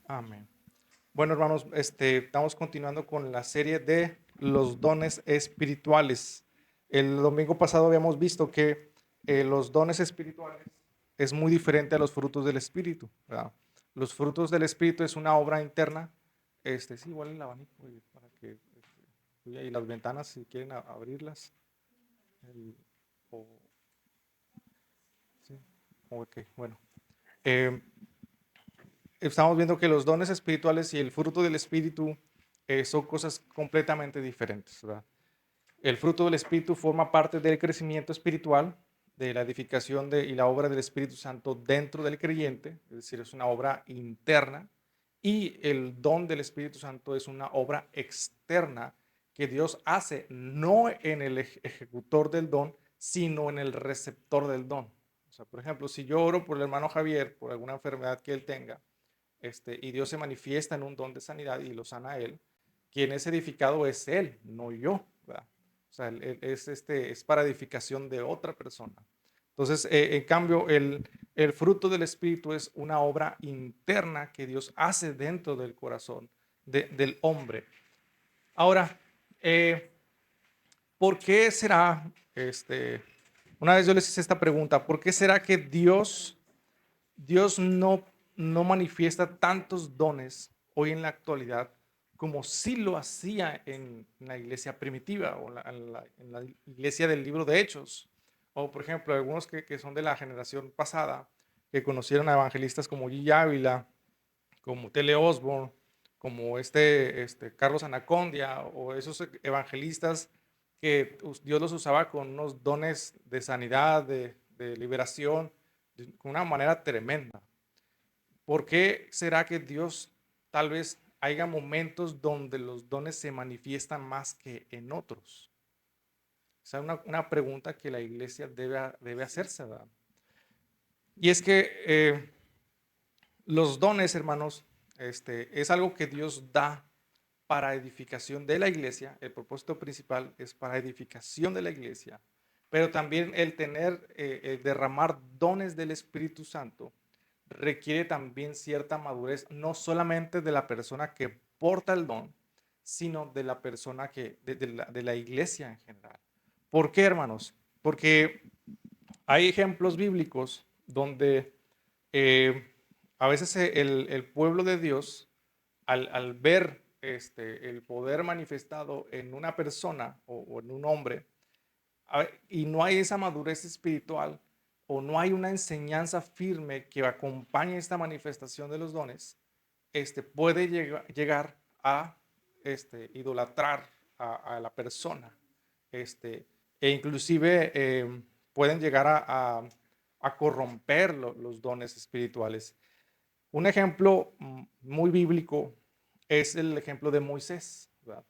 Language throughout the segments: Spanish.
Amén. Bueno, hermanos, estamos continuando con la serie de los dones espirituales. El domingo pasado habíamos visto que los dones espirituales es muy diferente a los frutos del espíritu, ¿verdad? Los frutos del espíritu es una obra interna. Sí, igual el abanico para que y las ventanas si quieren abrirlas. el- o, sí, ok, bueno. Eh, Estamos viendo que los dones espirituales y el fruto del espíritu son cosas completamente diferentes, ¿verdad? El fruto del espíritu forma parte del crecimiento espiritual, de la edificación y la obra del Espíritu Santo dentro del creyente, es decir, es una obra interna, y el don del Espíritu Santo es una obra externa que Dios hace no en el ejecutor del don, sino en el receptor del don. O sea, por ejemplo, si yo oro por el hermano Javier, por alguna enfermedad que él tenga, y Dios se manifiesta en un don de sanidad y lo sana a él, quien es edificado es él, no yo, ¿verdad? O sea, es para edificación de otra persona. Entonces, en cambio, el fruto del Espíritu es una obra interna que Dios hace dentro del corazón del hombre. Ahora, eh, ¿por qué será, una vez yo les hice esta pregunta, ¿por qué será que Dios no manifiesta tantos dones hoy en la actualidad como sí lo hacía en la iglesia primitiva o en la iglesia del libro de Hechos? O por ejemplo, algunos que son de la generación pasada, que conocieron a evangelistas como G. Ávila, como Tele Osborne, como Carlos Anacondia, o esos evangelistas que Dios los usaba con unos dones de sanidad, de liberación, con una manera tremenda. ¿Por qué será que Dios tal vez haya momentos donde los dones se manifiestan más que en otros? Esa es una pregunta que la iglesia debe hacerse, ¿verdad? Y es que los dones, hermanos, es algo que Dios da para edificación de la iglesia. El propósito principal es para edificación de la iglesia, pero también el derramar dones del Espíritu Santo requiere también cierta madurez, no solamente de la persona que porta el don, sino de la persona de la iglesia en general. ¿Por qué, hermanos? Porque hay ejemplos bíblicos donde eh, a veces el pueblo de Dios, al ver el poder manifestado en una persona o en un hombre, y no hay esa madurez espiritual o no hay una enseñanza firme que acompañe esta manifestación de los dones, puede llegar a idolatrar a la persona. E inclusive pueden llegar a corromper los dones espirituales. Un ejemplo muy bíblico es el ejemplo de Moisés, ¿verdad?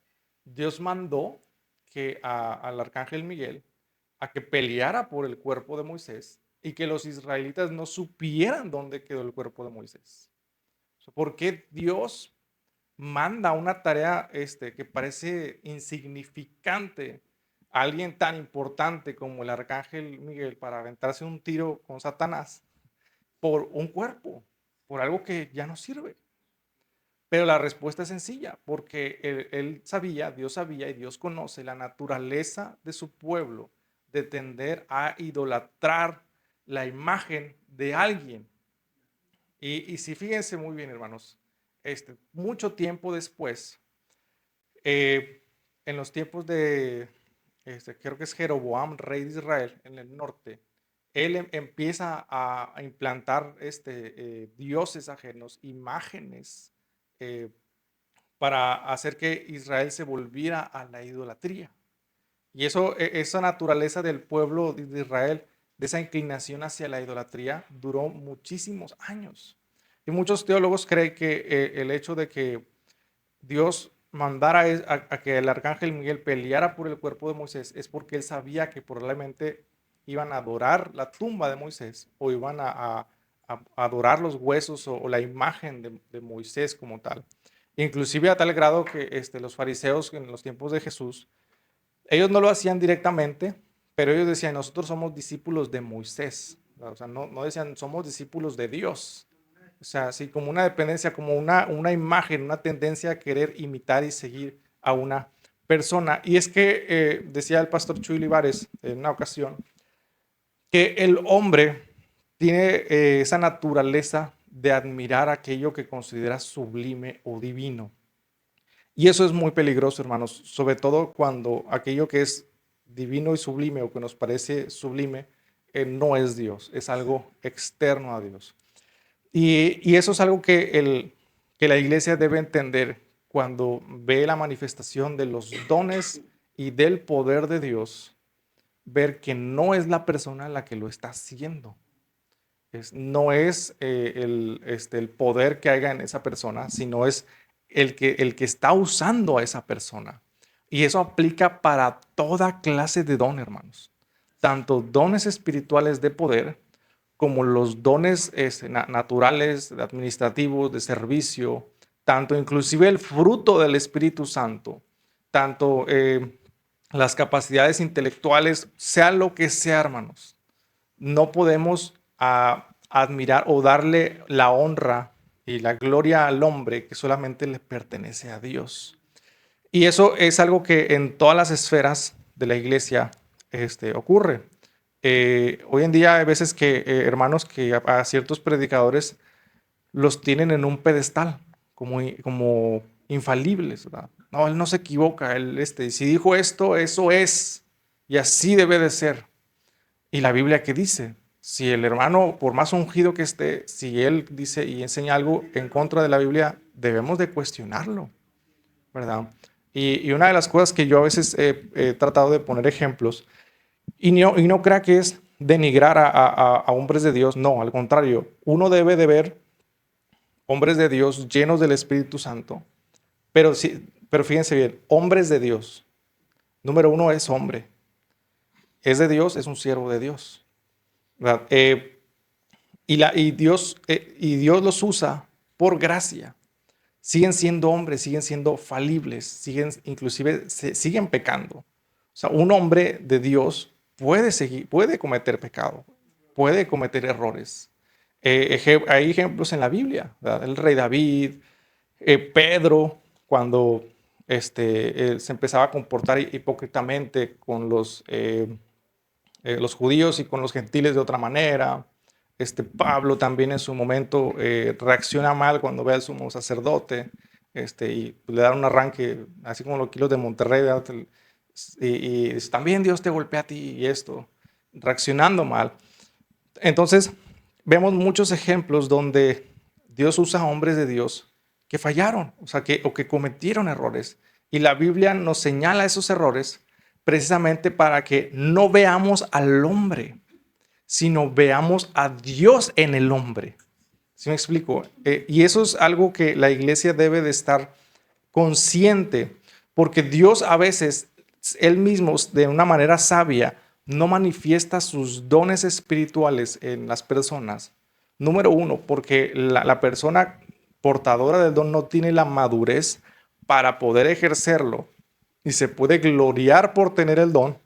Dios mandó al arcángel Miguel a que peleara por el cuerpo de Moisés y que los israelitas no supieran dónde quedó el cuerpo de Moisés. O sea, ¿por qué Dios manda una tarea que parece insignificante a alguien tan importante como el arcángel Miguel para aventarse un tiro con Satanás por un cuerpo, por algo que ya no sirve? Pero la respuesta es sencilla, porque él sabía, Dios sabía y Dios conoce la naturaleza de su pueblo de tender a idolatrar la imagen de alguien. Y si fíjense muy bien, hermanos, mucho tiempo después, eh, en los tiempos de, creo que es Jeroboam, rey de Israel, en el norte, él empieza a implantar dioses ajenos, imágenes, eh, para hacer que Israel se volviera a la idolatría. Y esa naturaleza del pueblo de Israel, de esa inclinación hacia la idolatría, duró muchísimos años. Y muchos teólogos creen que el hecho de que Dios mandara a que el arcángel Miguel peleara por el cuerpo de Moisés es porque él sabía que probablemente iban a adorar la tumba de Moisés o iban a adorar los huesos o la imagen de Moisés como tal. Inclusive a tal grado que los fariseos en los tiempos de Jesús, ellos no lo hacían directamente, pero ellos decían, nosotros somos discípulos de Moisés. O sea, no decían, somos discípulos de Dios. O sea, sí, como una dependencia, como una imagen, una tendencia a querer imitar y seguir a una persona. Y es que decía el pastor Chuy Olivares en una ocasión que el hombre tiene esa naturaleza de admirar aquello que considera sublime o divino. Y eso es muy peligroso, hermanos, sobre todo cuando aquello que es divino y sublime o que nos parece sublime no es Dios, es algo externo a Dios. Y eso es algo que la iglesia debe entender cuando ve la manifestación de los dones y del poder de Dios, ver que no es la persona la que lo está haciendo. No es el poder que haya en esa persona, sino es el que está usando a esa persona. Y eso aplica para toda clase de don, hermanos. Tanto dones espirituales de poder como los dones naturales, administrativos, de servicio, tanto inclusive el fruto del Espíritu Santo, tanto las capacidades intelectuales, sea lo que sea, hermanos. No podemos admirar o darle la honra y la gloria al hombre que solamente le pertenece a Dios. Y eso es algo que en todas las esferas de la iglesia ocurre. Hoy en día hay veces que hermanos que a ciertos predicadores los tienen en un pedestal como infalibles, ¿verdad? No, él no se equivoca, si dijo esto, eso es, y así debe de ser. Y la Biblia, ¿qué dice? Si el hermano, por más ungido que esté, si él dice y enseña algo en contra de la Biblia, debemos de cuestionarlo, ¿verdad? Y una de las cosas que yo a veces he tratado de poner ejemplos, y no crea que es denigrar a hombres de Dios, no, al contrario, uno debe de ver hombres de Dios llenos del Espíritu Santo, pero fíjense bien, hombres de Dios, número uno es hombre, es de Dios, es un siervo de Dios, ¿verdad? Y Dios los usa por gracia. Siguen siendo hombres, siguen siendo falibles, inclusive siguen pecando. O sea, un hombre de Dios puede cometer pecado, puede cometer errores. Hay ejemplos en la Biblia, ¿verdad? El rey David, Pedro, cuando se empezaba a comportar hipócritamente con los judíos y con los gentiles de otra manera. Pablo también en su momento reacciona mal cuando ve al sumo sacerdote y le da un arranque, así como los kilos de Monterrey, ¿verdad? Y dice, también Dios te golpea a ti y esto, reaccionando mal. Entonces, vemos muchos ejemplos donde Dios usa a hombres de Dios que fallaron, o que cometieron errores. Y la Biblia nos señala esos errores precisamente para que no veamos al hombre, sino veamos a Dios en el hombre. ¿Sí me explico? Y eso es algo que la iglesia debe de estar consciente, porque Dios a veces, Él mismo, de una manera sabia, no manifiesta sus dones espirituales en las personas. Número uno, porque la persona portadora del don no tiene la madurez para poder ejercerlo y se puede gloriar por tener el don.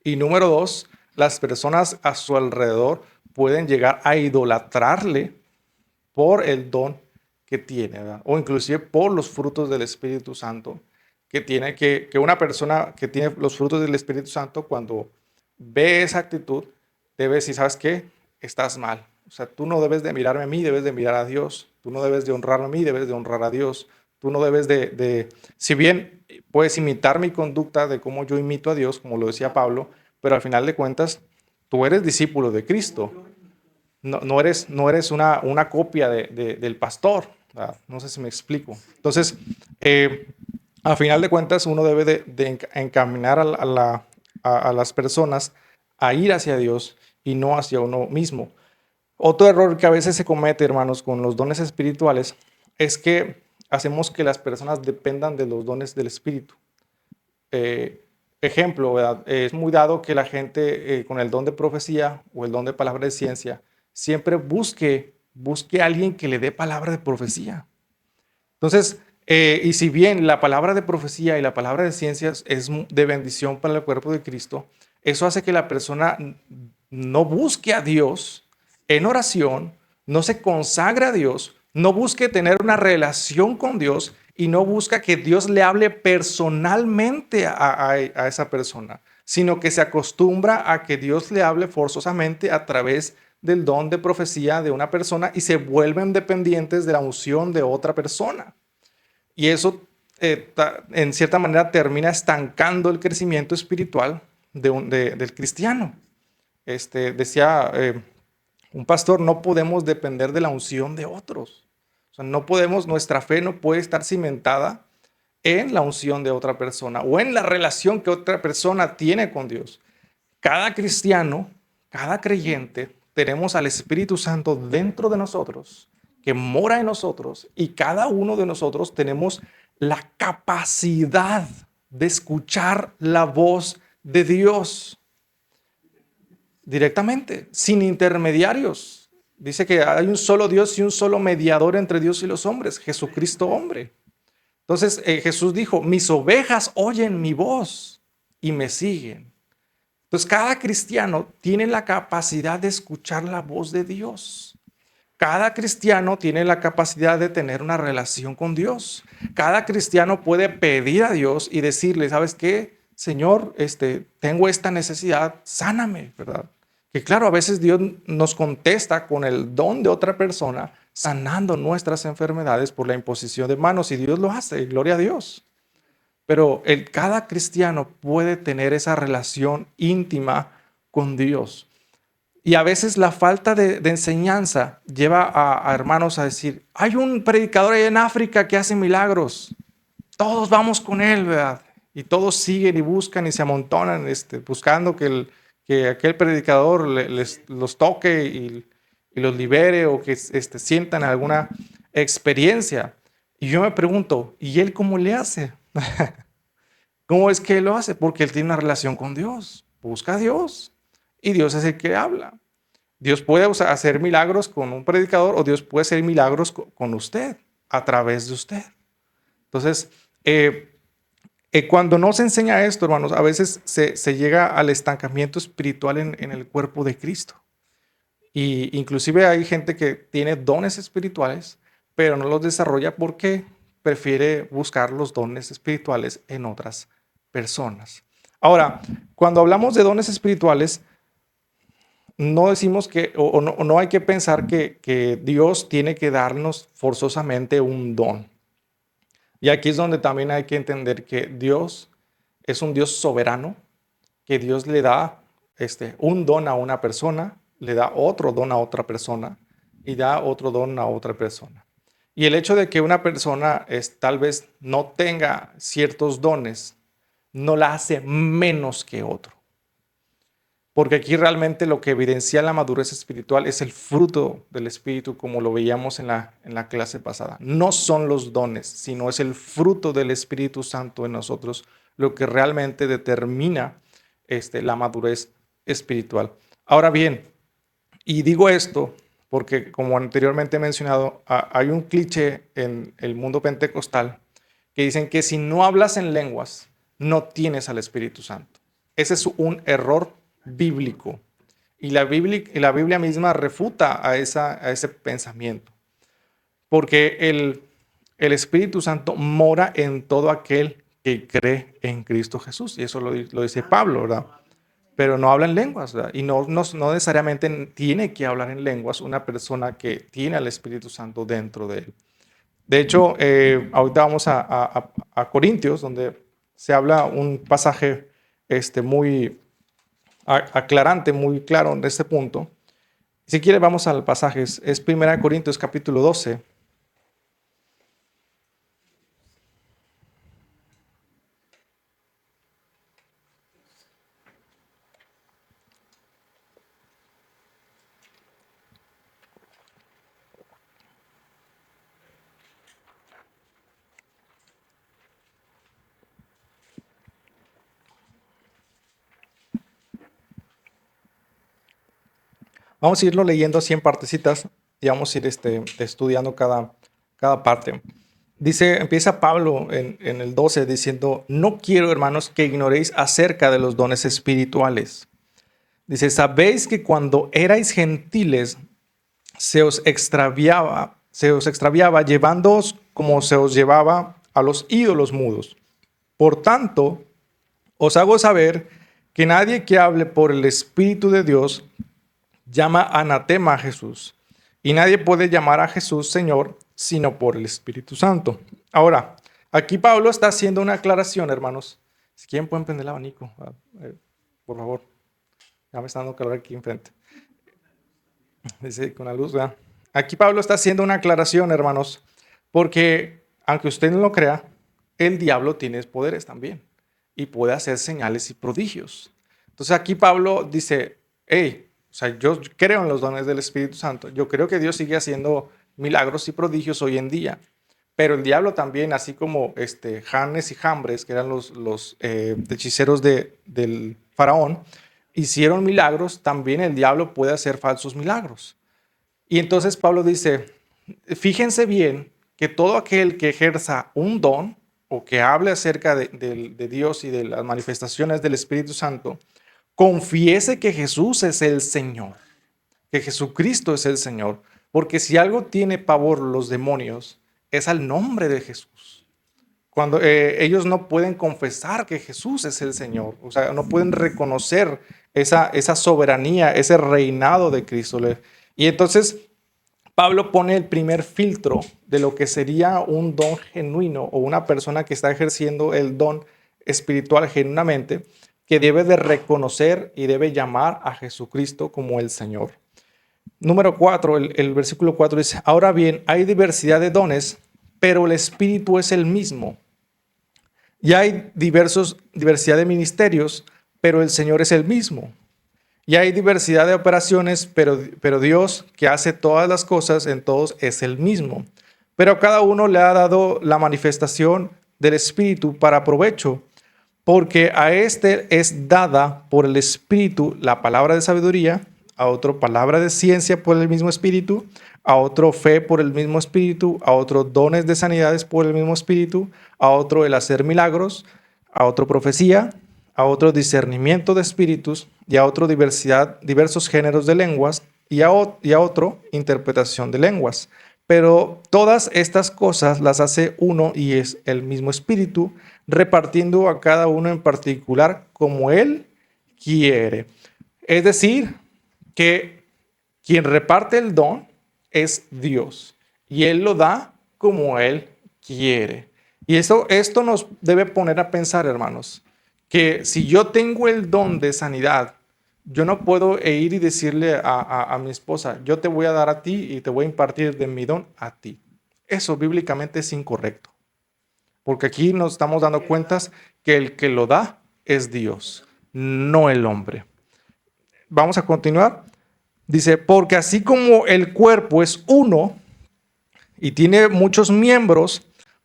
Y número dos, las personas a su alrededor pueden llegar a idolatrarle por el don que tiene, ¿verdad? O inclusive por los frutos del Espíritu Santo que tiene, que una persona que tiene los frutos del Espíritu Santo, cuando ve esa actitud, debe decir, ¿sabes qué? Estás mal. O sea, tú no debes de mirarme a mí, debes de mirar a Dios. Tú no debes de honrarme a mí, debes de honrar a Dios. Tú no debes si bien puedes imitar mi conducta de cómo yo imito a Dios, como lo decía Pablo, pero al final de cuentas, tú eres discípulo de Cristo. No eres una copia del pastor. ¿Verdad? No sé si me explico. Entonces, a final de cuentas, uno debe de encaminar a las personas a ir hacia Dios y no hacia uno mismo. Otro error que a veces se comete, hermanos, con los dones espirituales es que hacemos que las personas dependan de los dones del Espíritu. Ejemplo, ¿verdad? Es muy dado que la gente con el don de profecía o el don de palabra de ciencia siempre busque a alguien que le dé palabra de profecía. Entonces, y si bien la palabra de profecía y la palabra de ciencias es de bendición para el cuerpo de Cristo, eso hace que la persona no busque a Dios en oración, no se consagra a Dios, no busque tener una relación con Dios y no busca que Dios le hable personalmente a esa persona, sino que se acostumbra a que Dios le hable forzosamente a través del don de profecía de una persona y se vuelven dependientes de la unción de otra persona. Y eso, en cierta manera, termina estancando el crecimiento espiritual del cristiano. Decía un pastor, no podemos depender de la unción de otros. O sea, no podemos, nuestra fe no puede estar cimentada en la unción de otra persona o en la relación que otra persona tiene con Dios. Cada cristiano, cada creyente, tenemos al Espíritu Santo dentro de nosotros, que mora en nosotros, y cada uno de nosotros tenemos la capacidad de escuchar la voz de Dios directamente, sin intermediarios. Dice que hay un solo Dios y un solo mediador entre Dios y los hombres, Jesucristo hombre. Entonces Jesús dijo, mis ovejas oyen mi voz y me siguen. Entonces cada cristiano tiene la capacidad de escuchar la voz de Dios. Cada cristiano tiene la capacidad de tener una relación con Dios. Cada cristiano puede pedir a Dios y decirle, ¿sabes qué? Señor, tengo esta necesidad, sáname, ¿verdad? Que claro, a veces Dios nos contesta con el don de otra persona, sanando nuestras enfermedades por la imposición de manos, y Dios lo hace, gloria a Dios. Pero cada cristiano puede tener esa relación íntima con Dios. Y a veces la falta de enseñanza lleva a hermanos a decir, hay un predicador ahí en África que hace milagros, todos vamos con él, ¿verdad? Y todos siguen y buscan y se amontonan buscando que aquel predicador los toque y los libere o que sientan alguna experiencia. Y yo me pregunto, ¿y él cómo le hace? ¿Cómo es que él lo hace? Porque él tiene una relación con Dios, busca a Dios y Dios es el que habla. Dios puede hacer milagros con un predicador o Dios puede hacer milagros con usted, a través de usted. Entonces, cuando no se enseña esto, hermanos, a veces se llega al estancamiento espiritual en el cuerpo de Cristo. Y inclusive hay gente que tiene dones espirituales, pero no los desarrolla porque prefiere buscar los dones espirituales en otras personas. Ahora, cuando hablamos de dones espirituales, no decimos que, o no hay que pensar que Dios tiene que darnos forzosamente un don. Y aquí es donde también hay que entender que Dios es un Dios soberano, que Dios le da un don a una persona, le da otro don a otra persona y da otro don a otra persona. Y el hecho de que una persona tal vez no tenga ciertos dones no la hace menos que otro. Porque aquí realmente lo que evidencia la madurez espiritual es el fruto del Espíritu, como lo veíamos en la clase pasada. No son los dones, sino es el fruto del Espíritu Santo en nosotros lo que realmente determina la madurez espiritual. Ahora bien, y digo esto porque, como anteriormente he mencionado, hay un cliché en el mundo pentecostal que dicen que si no hablas en lenguas, no tienes al Espíritu Santo. Ese es un error bíblico. Y la Biblia misma refuta a ese pensamiento. Porque el Espíritu Santo mora en todo aquel que cree en Cristo Jesús. Y eso lo dice Pablo, ¿verdad? Pero no habla en lenguas, ¿verdad? Y no necesariamente tiene que hablar en lenguas una persona que tiene al Espíritu Santo dentro de él. De hecho, ahorita vamos a Corintios, donde se habla un pasaje muy aclarante, muy claro en este punto. Si quiere, vamos al pasaje. Es 1 Corintios capítulo 12. Vamos a irlo leyendo así en partecitas y vamos a ir estudiando cada parte. Empieza Pablo en el 12 diciendo, no quiero, hermanos, que ignoréis acerca de los dones espirituales. Dice, sabéis que cuando erais gentiles, se os extraviaba llevándoos como se os llevaba a los ídolos mudos. Por tanto, os hago saber que nadie que hable por el Espíritu de Dios llama anatema a Jesús. Y nadie puede llamar a Jesús Señor sino por el Espíritu Santo. Ahora, aquí Pablo está haciendo una aclaración, hermanos. Si quieren pueden prender el abanico, por favor. Ya me está dando calor aquí enfrente. Dice con la luz, ¿verdad? Aquí Pablo está haciendo una aclaración, hermanos, porque aunque usted no lo crea, el diablo tiene poderes también y puede hacer señales y prodigios. Entonces aquí Pablo dice, hey, o sea, yo creo en los dones del Espíritu Santo, yo creo que Dios sigue haciendo milagros y prodigios hoy en día, pero el diablo también, así como Janes y Jambres, que eran los hechiceros del faraón, hicieron milagros, también el diablo puede hacer falsos milagros. Y entonces Pablo dice, fíjense bien que todo aquel que ejerza un don o que hable acerca de Dios y de las manifestaciones del Espíritu Santo, confiese que Jesús es el Señor, que Jesucristo es el Señor. Porque si algo tiene pavor los demonios, es al nombre de Jesús. Cuando ellos no pueden confesar que Jesús es el Señor, o sea, no pueden reconocer esa soberanía, ese reinado de Cristo. Y entonces Pablo pone el primer filtro de lo que sería un don genuino o una persona que está ejerciendo el don espiritual genuinamente, que debe de reconocer y debe llamar a Jesucristo como el Señor. Número 4, el versículo 4 dice, ahora bien, hay diversidad de dones, pero el Espíritu es el mismo. Y hay diversidad de ministerios, pero el Señor es el mismo. Y hay diversidad de operaciones, pero Dios, que hace todas las cosas en todos, es el mismo. Pero a cada uno le ha dado la manifestación del Espíritu para provecho, porque a este es dada por el Espíritu la palabra de sabiduría, a otro palabra de ciencia por el mismo Espíritu, a otro fe por el mismo Espíritu, a otro dones de sanidades por el mismo Espíritu, a otro el hacer milagros, a otro profecía, a otro discernimiento de espíritus y a otro diversos géneros de lenguas y a otro interpretación de lenguas. Pero todas estas cosas las hace uno y es el mismo Espíritu, repartiendo a cada uno en particular como Él quiere. Es decir, que quien reparte el don es Dios y Él lo da como Él quiere. Y esto nos debe poner a pensar, hermanos, que si yo tengo el don de sanidad, yo no puedo ir y decirle a mi esposa, yo te voy a dar a ti y te voy a impartir de mi don a ti. Eso bíblicamente es incorrecto. Porque aquí nos estamos dando cuentas que el que lo da es Dios, no el hombre. Vamos a continuar. Dice, porque así como el cuerpo es uno y tiene muchos miembros,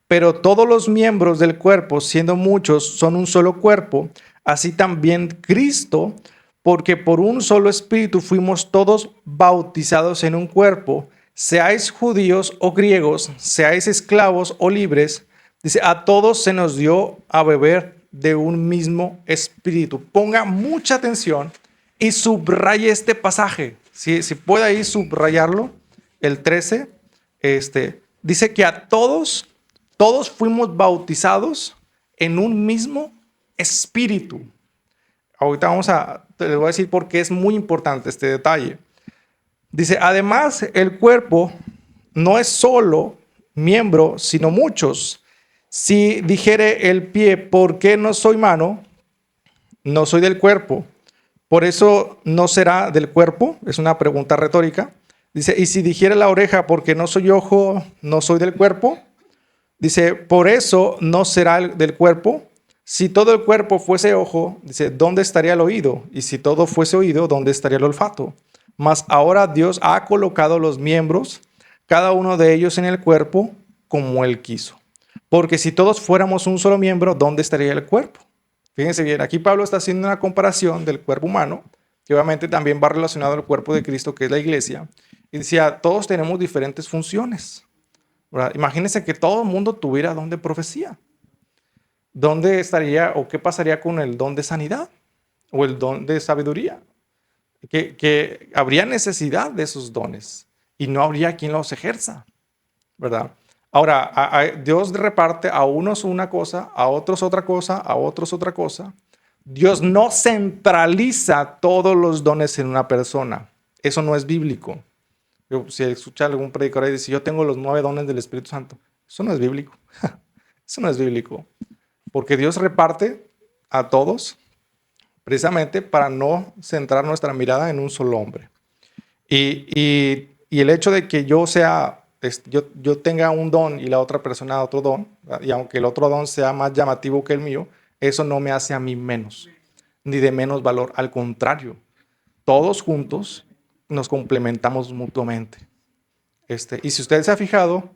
pero todos los miembros del cuerpo, siendo muchos, son un solo cuerpo, así también Cristo, porque por un solo espíritu fuimos todos bautizados en un cuerpo, seáis judíos o griegos, seáis esclavos o libres, dice, a todos se nos dio a beber de un mismo espíritu. Ponga mucha atención y subraye este pasaje. Si puede ahí subrayarlo, el 13, dice que a todos fuimos bautizados en un mismo espíritu. Ahorita les voy a decir por qué es muy importante este detalle. Dice, además, el cuerpo no es solo miembro, sino muchos. Si dijere el pie, ¿por qué no soy mano? No soy del cuerpo. Por eso no será del cuerpo. Es una pregunta retórica. Dice, y si dijere la oreja, ¿por qué no soy ojo? No soy del cuerpo. Dice, por eso no será del cuerpo. Si todo el cuerpo fuese ojo, dice, ¿dónde estaría el oído? Y si todo fuese oído, ¿dónde estaría el olfato? Mas ahora Dios ha colocado los miembros, cada uno de ellos en el cuerpo, como Él quiso. Porque si todos fuéramos un solo miembro, ¿dónde estaría el cuerpo? Fíjense bien, aquí Pablo está haciendo una comparación del cuerpo humano, que obviamente también va relacionado al cuerpo de Cristo, que es la iglesia. Y decía, todos tenemos diferentes funciones. ¿Verdad? Imagínense que todo el mundo tuviera don de profecía. ¿Dónde estaría o qué pasaría con el don de sanidad o el don de sabiduría? Que habría necesidad de esos dones. y no habría quien los ejerza, ¿verdad? Ahora, Dios reparte a unos una cosa, a otros otra cosa, a otros otra cosa. Dios no centraliza todos los dones en una persona. Eso no es bíblico. Si escucha algún predicador y dice, yo tengo los 9 dones del Espíritu Santo, eso no es bíblico. Eso no es bíblico. Porque Dios reparte a todos precisamente para no centrar nuestra mirada en un solo hombre. Y el hecho de que yo sea, yo tenga un don y la otra persona otro don, ¿verdad? Y aunque el otro don sea más llamativo que el mío, eso no me hace a mí menos, ni de menos valor. Al contrario, todos juntos nos complementamos mutuamente. Y si usted se ha fijado,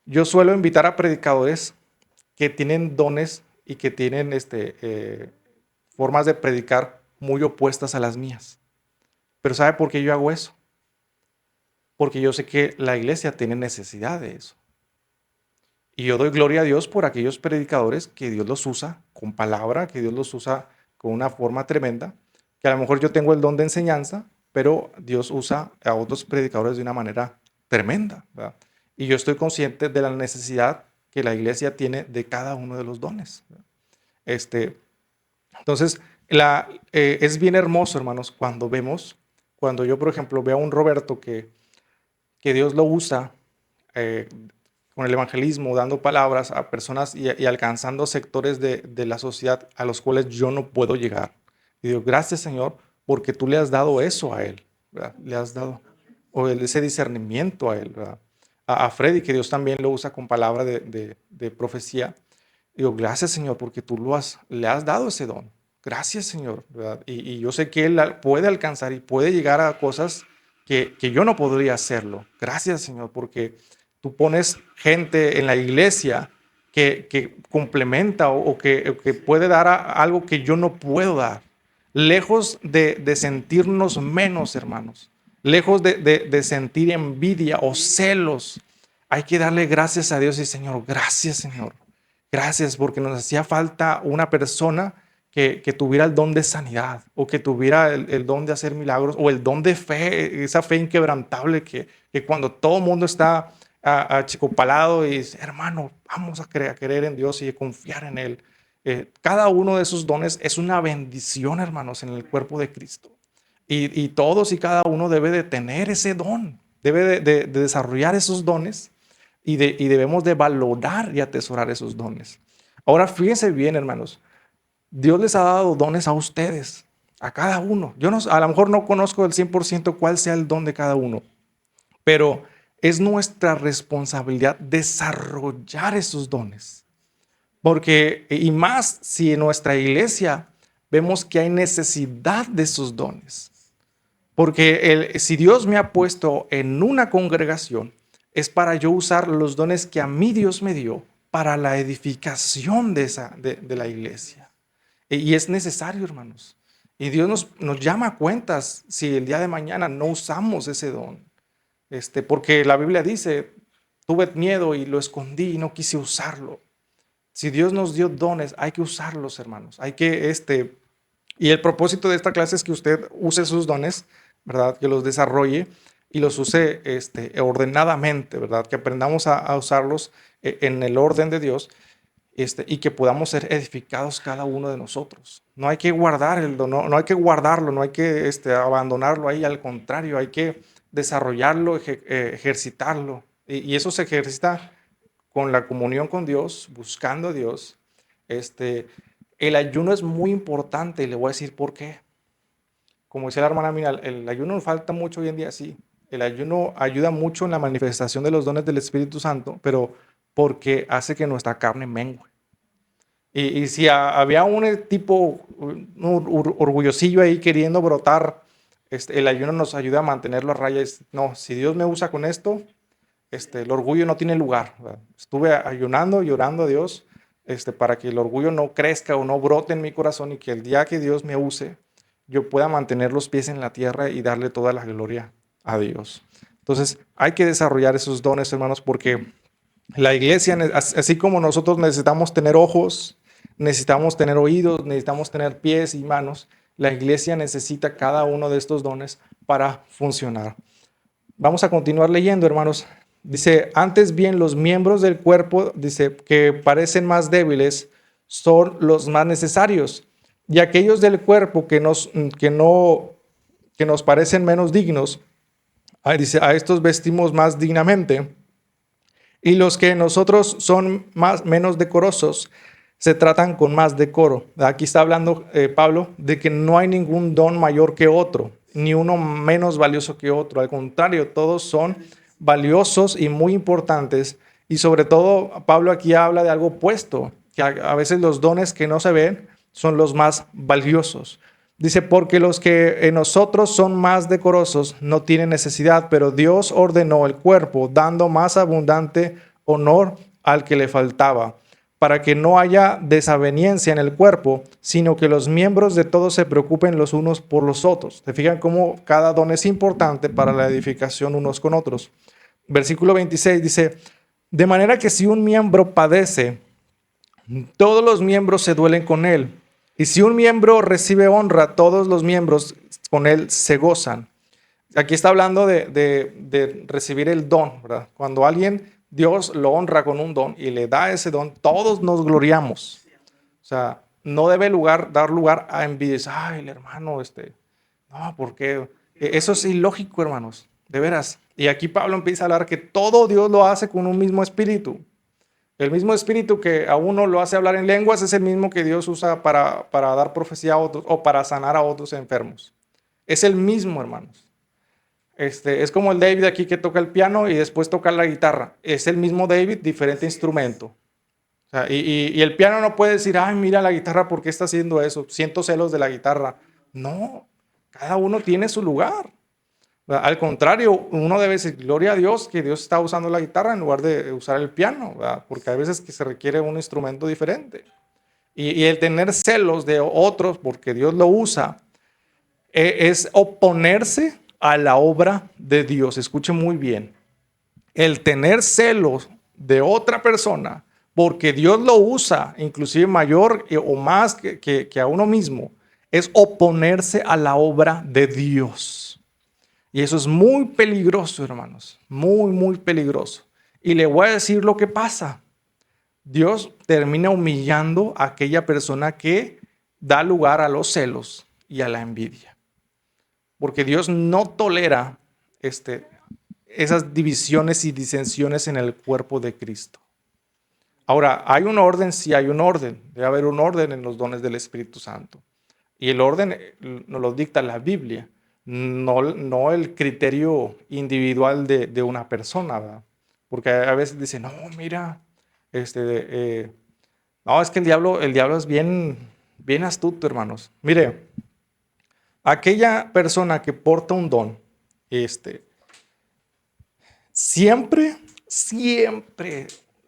yo suelo invitar a predicadores que tienen dones y que tienen formas de predicar muy opuestas a las mías. Pero ¿sabe por qué yo hago eso? Porque yo sé que la iglesia tiene necesidad de eso. Y yo doy gloria a Dios por aquellos predicadores que Dios los usa con palabra, que Dios los usa con una forma tremenda, que a lo mejor yo tengo el don de enseñanza, pero Dios usa a otros predicadores de una manera tremenda, ¿verdad? Y yo estoy consciente de la necesidad que la iglesia tiene de cada uno de los dones, ¿verdad? Entonces, es bien hermoso, hermanos, cuando yo, por ejemplo, veo a un Roberto que Dios lo usa con el evangelismo, dando palabras a personas y alcanzando sectores de la sociedad a los cuales yo no puedo llegar. Y digo, gracias, Señor, porque tú le has dado eso a él, ¿verdad? Le has dado ese discernimiento a él, ¿verdad? A Freddy, que Dios también lo usa con palabra de profecía. Digo, gracias, Señor, porque tú le has dado ese don. Gracias, Señor, ¿verdad? Y yo sé que él puede alcanzar y puede llegar a cosas que yo no podría hacerlo. Gracias, Señor, porque tú pones gente en la iglesia que complementa o que puede dar algo que yo no puedo dar. Lejos de sentirnos menos, hermanos. Lejos de sentir envidia o celos. Hay que darle gracias a Dios y Señor, gracias, Señor. Gracias porque nos hacía falta una persona que tuviera el don de sanidad o que tuviera el don de hacer milagros o el don de fe, esa fe inquebrantable que cuando todo el mundo está achicopalado y dice, hermano, vamos a creer en Dios y a confiar en Él. Cada uno de esos dones es una bendición, hermanos, en el cuerpo de Cristo. Y todos y cada uno debe de tener ese don, debe de desarrollar esos dones y debemos de valorar y atesorar esos dones. Ahora fíjense bien, hermanos, Dios les ha dado dones a ustedes, a cada uno. Yo no, a lo mejor no conozco del 100% cuál sea el don de cada uno, pero es nuestra responsabilidad desarrollar esos dones. Porque, y más si en nuestra iglesia vemos que hay necesidad de esos dones. Porque si Dios me ha puesto en una congregación, es para yo usar los dones que a mí Dios me dio para la edificación de la iglesia. Y es necesario, hermanos. Y Dios nos llama a cuentas si el día de mañana no usamos ese don. Porque la Biblia dice, tuve miedo y lo escondí y no quise usarlo. Si Dios nos dio dones, hay que usarlos, hermanos. Hay que, y el propósito de esta clase es que usted use sus dones, ¿verdad? Que los desarrolle y los use ordenadamente, ¿verdad? Que aprendamos a usarlos en el orden de Dios. Y que podamos ser edificados cada uno de nosotros. No hay que guardar el don, no hay que guardarlo, no hay que abandonarlo ahí, al contrario, hay que desarrollarlo, ejercitarlo. Y eso se ejercita con la comunión con Dios, buscando a Dios. El ayuno es muy importante y le voy a decir por qué. Como decía la hermana Mina, el ayuno nos falta mucho hoy en día, sí. El ayuno ayuda mucho en la manifestación de los dones del Espíritu Santo, pero porque hace que nuestra carne mengue. Y si había un tipo un orgullosillo ahí queriendo brotar, el ayuno nos ayuda a mantenerlo a raya. No, si Dios me usa con esto, el orgullo no tiene lugar, ¿verdad? Estuve ayunando y orando a Dios para que el orgullo no crezca o no brote en mi corazón y que el día que Dios me use, yo pueda mantener los pies en la tierra y darle toda la gloria a Dios. Entonces, hay que desarrollar esos dones, hermanos, porque la iglesia, así como nosotros necesitamos tener ojos, necesitamos tener oídos, necesitamos tener pies y manos, la iglesia necesita cada uno de estos dones para funcionar. Vamos a continuar leyendo, hermanos. Dice, antes bien los miembros del cuerpo, dice, que parecen más débiles, son los más necesarios. Y aquellos del cuerpo que nos parecen menos dignos, dice, a estos vestimos más dignamente. Y los que nosotros son menos decorosos, se tratan con más decoro. Aquí está hablando Pablo de que no hay ningún don mayor que otro, ni uno menos valioso que otro. Al contrario, todos son valiosos y muy importantes. Y sobre todo, Pablo aquí habla de algo opuesto, que a veces los dones que no se ven son los más valiosos. Dice, porque los que en nosotros son más decorosos no tienen necesidad, pero Dios ordenó el cuerpo, dando más abundante honor al que le faltaba, para que no haya desaveniencia en el cuerpo, sino que los miembros de todos se preocupen los unos por los otros. ¿Se fijan cómo cada don es importante para la edificación unos con otros? Versículo 26 dice, de manera que si un miembro padece, todos los miembros se duelen con él. Y si un miembro recibe honra, todos los miembros con él se gozan. Aquí está hablando de recibir el don, ¿verdad? Cuando alguien, Dios lo honra con un don y le da ese don, todos nos gloriamos. O sea, no debe dar lugar a envidias. Ay, el hermano, no, ¿por qué? Eso es ilógico, hermanos, de veras. Y aquí Pablo empieza a hablar que todo Dios lo hace con un mismo espíritu. El mismo espíritu que a uno lo hace hablar en lenguas es el mismo que Dios usa para dar profecía a otros o para sanar a otros enfermos. Es el mismo, hermanos. Es como el David aquí que toca el piano y después toca la guitarra. Es el mismo David, diferente instrumento. O sea, y el piano no puede decir, ay, mira la guitarra, ¿por qué está haciendo eso? Siento celos de la guitarra. No, cada uno tiene su lugar. Al contrario, uno debe decir, gloria a Dios que Dios está usando la guitarra en lugar de usar el piano, ¿verdad? Porque hay veces que se requiere un instrumento diferente. Y el tener celos de otros, porque Dios lo usa, es oponerse a la obra de Dios. Escuche muy bien. El tener celos de otra persona, porque Dios lo usa, inclusive mayor o más que a uno mismo, es oponerse a la obra de Dios. Y eso es muy peligroso, hermanos, muy, muy peligroso. Y le voy a decir lo que pasa. Dios termina humillando a aquella persona que da lugar a los celos y a la envidia. Porque Dios no tolera esas divisiones y disensiones en el cuerpo de Cristo. Ahora, ¿hay un orden? Sí hay un orden. Debe haber un orden en los dones del Espíritu Santo. Y el orden nos lo dicta la Biblia. No el criterio individual de una persona, ¿verdad? Porque a veces dicen, no, mira, no, es que el diablo es bien astuto, hermanos. Mire, aquella persona que porta un don, siempre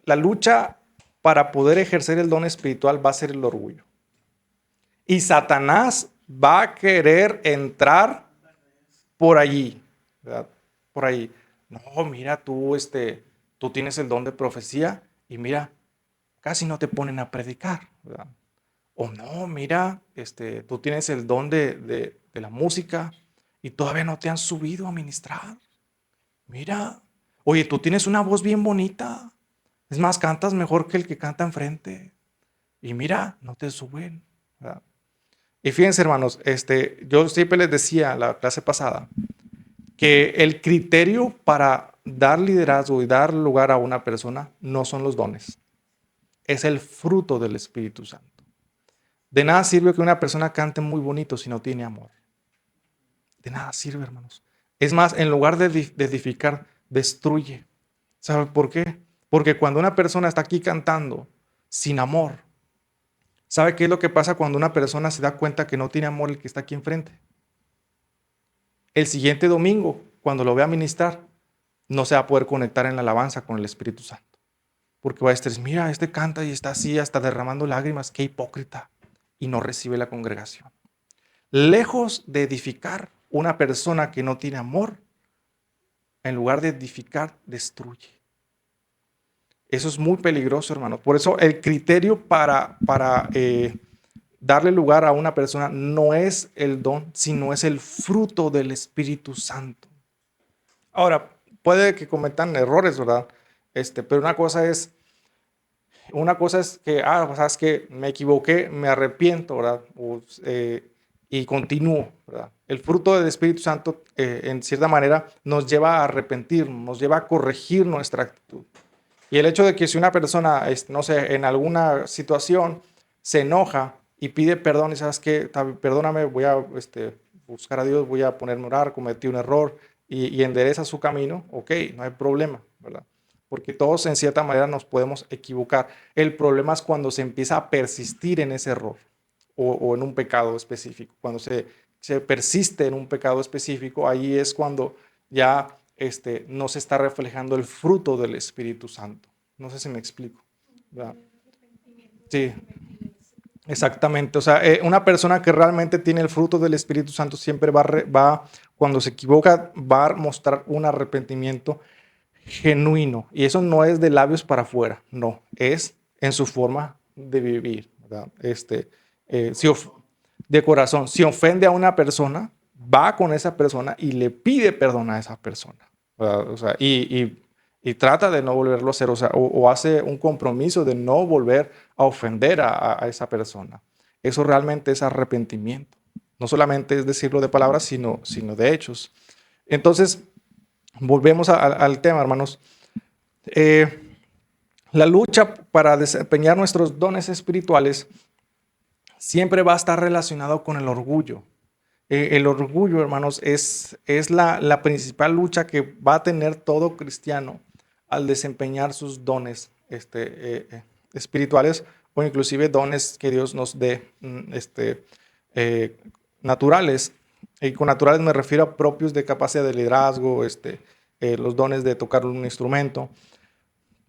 la lucha para poder ejercer el don espiritual va a ser el orgullo. Y Satanás va a querer entrar por allí, ¿verdad? Por ahí. No, mira, tú tienes el don de profecía y mira, casi no te ponen a predicar, ¿verdad? O no, mira, tú tienes el don de la música y todavía no te han subido a ministrar. Mira, oye, tú tienes una voz bien bonita. Es más, cantas mejor que el que canta enfrente. Y mira, no te suben, ¿verdad? Y fíjense, hermanos, yo siempre les decía la clase pasada que el criterio para dar liderazgo y dar lugar a una persona no son los dones, es el fruto del Espíritu Santo. De nada sirve que una persona cante muy bonito si no tiene amor. De nada sirve, hermanos. Es más, en lugar de edificar, destruye. ¿Sabe por qué? Porque cuando una persona está aquí cantando sin amor, ¿sabe qué es lo que pasa cuando una persona se da cuenta que no tiene amor el que está aquí enfrente? El siguiente domingo, cuando lo vea ministrar, no se va a poder conectar en la alabanza con el Espíritu Santo. Porque va a decir, mira, canta y está así, hasta derramando lágrimas, qué hipócrita. Y no recibe la congregación. Lejos de edificar una persona que no tiene amor, en lugar de edificar, destruye. Eso es muy peligroso, hermano. Por eso el criterio para darle lugar a una persona no es el don, sino es el fruto del Espíritu Santo. Ahora, puede que cometan errores, ¿verdad? Pero una cosa es que, pues, sabes que me equivoqué, me arrepiento, ¿verdad? Y continúo, ¿verdad? El fruto del Espíritu Santo, en cierta manera, nos lleva a arrepentir, nos lleva a corregir nuestra actitud. Y el hecho de que si una persona, no sé, en alguna situación se enoja y pide perdón y sabes que, perdóname, voy a buscar a Dios, voy a ponerme a orar, cometí un error y endereza su camino, ok, no hay problema, ¿verdad? Porque todos en cierta manera nos podemos equivocar. El problema es cuando se empieza a persistir en ese error o en un pecado específico. Cuando se persiste en un pecado específico, ahí es cuando ya no se está reflejando el fruto del Espíritu Santo. No sé si me explico, ¿verdad? Sí, exactamente. O sea, una persona que realmente tiene el fruto del Espíritu Santo siempre cuando se equivoca, va a mostrar un arrepentimiento genuino. Y eso no es de labios para afuera, no, es en su forma de vivir, ¿verdad? De corazón, si ofende a una persona, va con esa persona y le pide perdón a esa persona, ¿verdad? O sea, y trata de no volverlo a hacer, o sea, o hace un compromiso de no volver a ofender a esa persona. Eso realmente es arrepentimiento. No solamente es decirlo de palabras, sino de hechos. Entonces, volvemos al tema, hermanos. Eh, la lucha para desempeñar nuestros dones espirituales siempre va a estar relacionado con el orgullo. El orgullo, hermanos, es la principal lucha que va a tener todo cristiano al desempeñar sus dones espirituales o inclusive dones que Dios nos dé eh, naturales. Y con naturales me refiero a propios de capacidad de liderazgo, los dones de tocar un instrumento.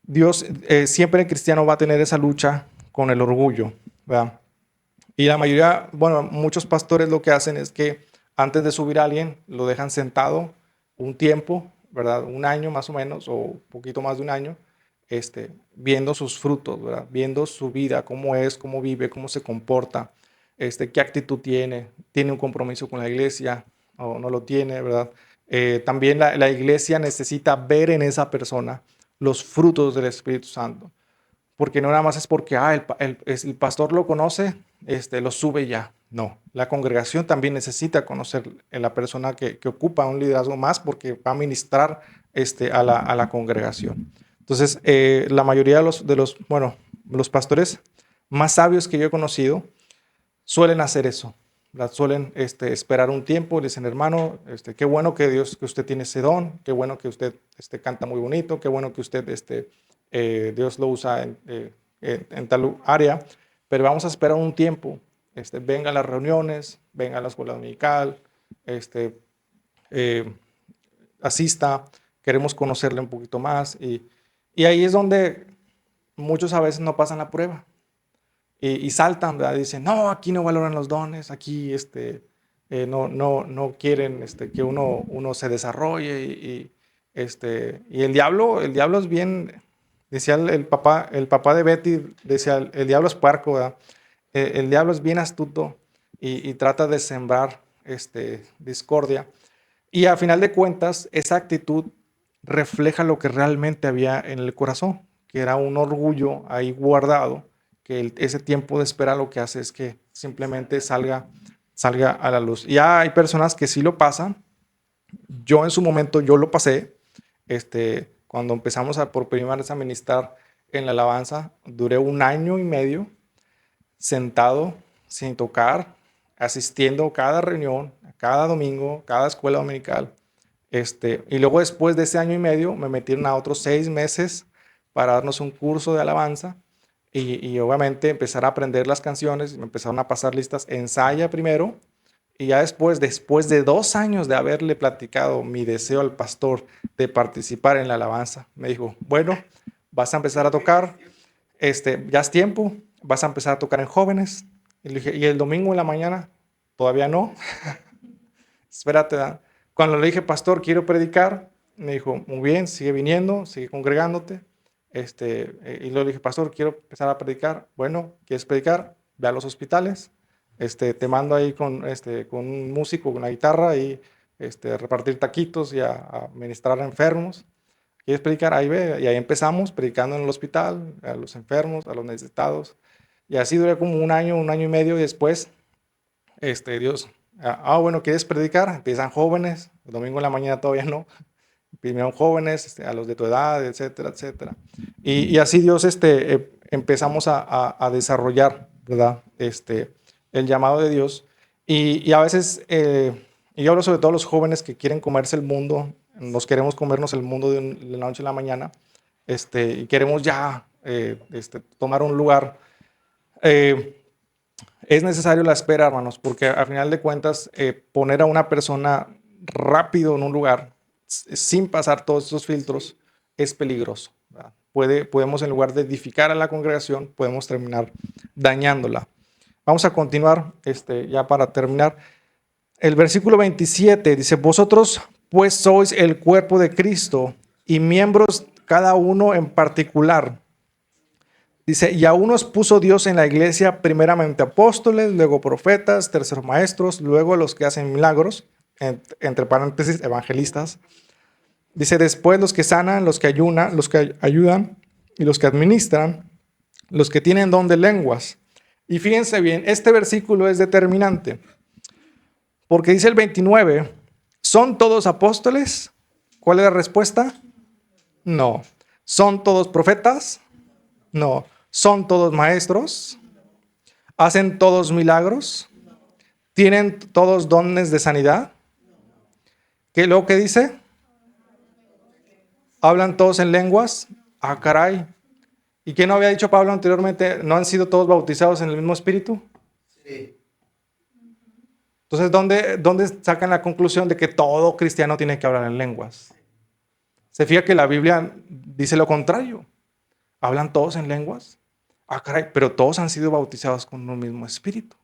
Dios, siempre el cristiano va a tener esa lucha con el orgullo, ¿verdad? Y la mayoría, bueno, muchos pastores lo que hacen es que antes de subir a alguien lo dejan sentado un tiempo, ¿verdad? Un año más o menos, o un poquito más de un año, viendo sus frutos, ¿verdad? Viendo su vida, cómo es, cómo vive, cómo se comporta, qué actitud tiene un compromiso con la iglesia o no lo tiene, ¿verdad? También la iglesia necesita ver en esa persona los frutos del Espíritu Santo. Porque no nada más es porque el pastor lo conoce, lo sube ya. No, la congregación también necesita conocer en la persona que ocupa un liderazgo más porque va a ministrar a la congregación. Entonces, la mayoría bueno, los pastores más sabios que yo he conocido suelen hacer eso. Suelen esperar un tiempo y dicen, hermano, qué bueno que usted tiene ese don, qué bueno que usted canta muy bonito, qué bueno que usted, Dios lo usa en tal área, pero vamos a esperar un tiempo. Venga a las reuniones, venga a la escuela dominical, eh, asista, queremos conocerle un poquito más. Y ahí es donde muchos a veces no pasan la prueba y saltan, ¿verdad? Dicen, no, aquí no valoran los dones, aquí no quieren que uno se desarrolle y el diablo es bien, decía el papá de Betty, decía, el diablo es puerco, ¿verdad? El diablo es bien astuto y trata de sembrar discordia. Y a final de cuentas, esa actitud refleja lo que realmente había en el corazón, que era un orgullo ahí guardado, que ese tiempo de espera lo que hace es que simplemente salga a la luz. Ya hay personas que sí lo pasan. Yo en su momento, yo lo pasé. Cuando empezamos por primera vez a ministrar en la alabanza, duré un año y medio sentado, sin tocar, asistiendo a cada reunión, a cada domingo, cada escuela dominical. Y luego después de ese año y medio me metieron a otros 6 meses para darnos un curso de alabanza y obviamente empezar a aprender las canciones. Me empezaron a pasar listas, ensaya primero y ya después de 2 años de haberle platicado mi deseo al pastor de participar en la alabanza, me dijo, bueno, vas a empezar a tocar, ya es tiempo, vas a empezar a tocar en jóvenes. Y le dije, ¿y el domingo en la mañana? Todavía no. Espérate. Cuando le dije, pastor, quiero predicar, me dijo, muy bien, sigue viniendo, sigue congregándote. Y luego le dije, pastor, quiero empezar a predicar. Bueno, ¿quieres predicar? Ve a los hospitales. Te mando ahí con un músico, con una guitarra y repartir taquitos y a ministrar a enfermos. ¿Quieres predicar? Ahí ve, y ahí empezamos predicando en el hospital, a los enfermos, a los necesitados. Y así duré como un año y medio, y después, Dios, bueno, ¿quieres predicar? Empiezan jóvenes, el domingo en la mañana todavía no, primero jóvenes, a los de tu edad, etcétera, etcétera. Y así Dios, empezamos a desarrollar, ¿verdad? El llamado de Dios. Y a veces, y yo hablo sobre todo a los jóvenes que quieren comerse el mundo, nos queremos comernos el mundo de la noche a la mañana, y queremos ya tomar un lugar. Es necesario la espera, hermanos, porque al final de cuentas, poner a una persona rápido en un lugar sin pasar todos esos filtros es peligroso, ¿verdad? Podemos, en lugar de edificar a la congregación, podemos terminar dañándola. Vamos a continuar, ya para terminar. El versículo 27 dice: vosotros pues sois el cuerpo de Cristo y miembros cada uno en particular. Dice, y a unos puso Dios en la iglesia primeramente apóstoles, luego profetas, terceros maestros, luego los que hacen milagros, entre paréntesis, evangelistas. Dice, después los que sanan, los que ayunan, los que ayudan y los que administran, los que tienen don de lenguas. Y fíjense bien, este versículo es determinante, porque dice el 29, ¿son todos apóstoles? ¿Cuál es la respuesta? No. ¿Son todos profetas? No. ¿Son todos maestros? ¿Hacen todos milagros? ¿Tienen todos dones de sanidad? ¿Qué es lo que dice? ¿Hablan todos en lenguas? Ah, caray. ¿Y qué no había dicho Pablo anteriormente? ¿No han sido todos bautizados en el mismo espíritu? Sí. Entonces, ¿dónde sacan la conclusión de que todo cristiano tiene que hablar en lenguas? Se fija que la Biblia dice lo contrario. ¿Hablan todos en lenguas? Ah, caray, pero todos han sido bautizados con un mismo espíritu.